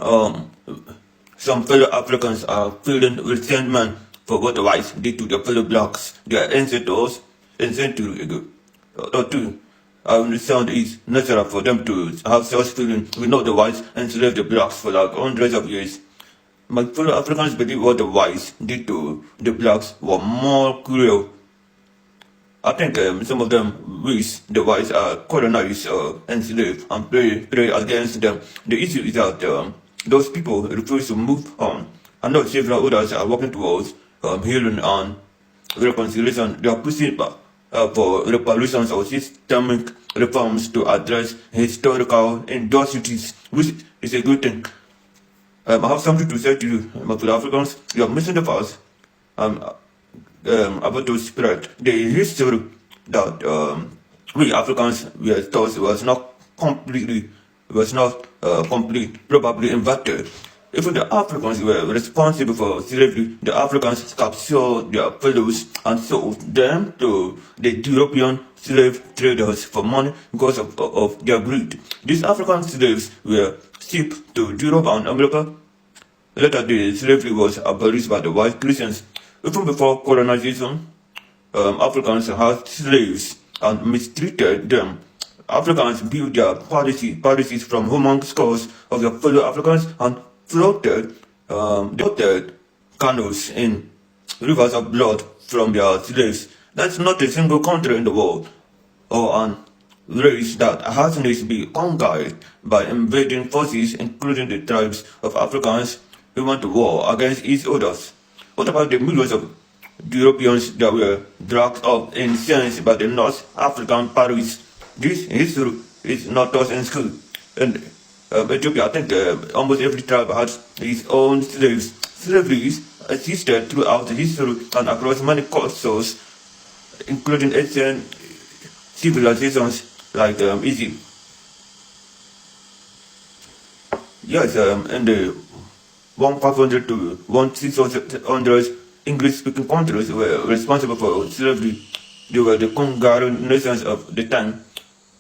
um, some fellow Africans are feeling resentment for what the whites did to their fellow blacks, their ancestors, and century ago or two. I understand it's natural for them to have such feeling. We know the whites enslaved the blacks for like hundreds of years. My fellow Africans believe what the whites did to the blacks were more cruel. I think some of them wish the whites are colonized or enslaved and pray against them. The issue is that those people refuse to move on. I know several others are working towards healing and reconciliation. They are pushing back for reparations or systemic reforms to address historical injustices, which is a good thing. I have something to say to you, my fellow Africans. You are missing the past. Um, about to spread the history that we Africans were taught was not complete, probably inverted. Even the Africans were responsible for slavery. The Africans captured their fellows and sold them to the European slave traders for money because of their greed. These African slaves were shipped to Europe and America. Later, the slavery was abolished by the white Christians. Even before colonization, Africans had slaves and mistreated them. Africans built their policies from human scores of their fellow Africans and floated canoes in rivers of blood from their slaves. That's not a single country in the world or an race that hasn't been conquered by invading forces, including the tribes of Africans who went to war against each other. What about the millions of Europeans that were dragged up in chains by the North African pirates? This history is not taught in school. In Ethiopia, I think almost every tribe has its own slaves. Slavery existed throughout history and across many cultures, including ancient civilizations like Egypt. Yes, in the 1500 to 1600 English-speaking countries were responsible for slavery. They were the conquering nations of the time.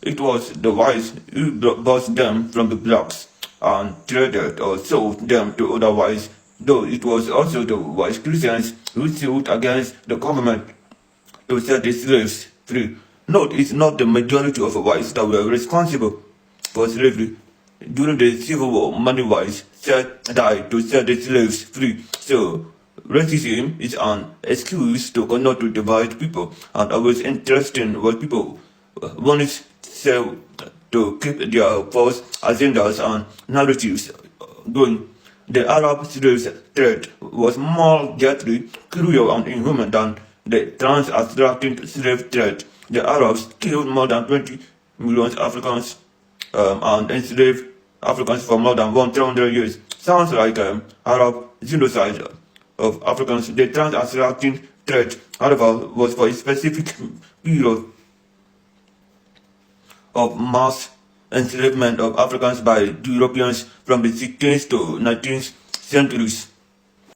It was the whites who bought them from the blacks and traded or sold them to other whites, though it was also the white Christians who sued against the government to set the slaves free. Note, it's not the majority of whites that were responsible for slavery. During the Civil War, many whites died to set the slaves free. So, racism is an excuse to not to divide people. And always interesting what people wanted to keep their false agendas and narratives going. The Arab slave trade was more deadly, cruel, and inhuman than the transatlantic slave trade. The Arabs killed more than 20 million Africans and enslaved Africans for more than 100 years. Sounds like Arab genocide of Africans. The transatlantic trade, however, was for a specific period of mass enslavement of Africans by Europeans from the 16th to 19th centuries.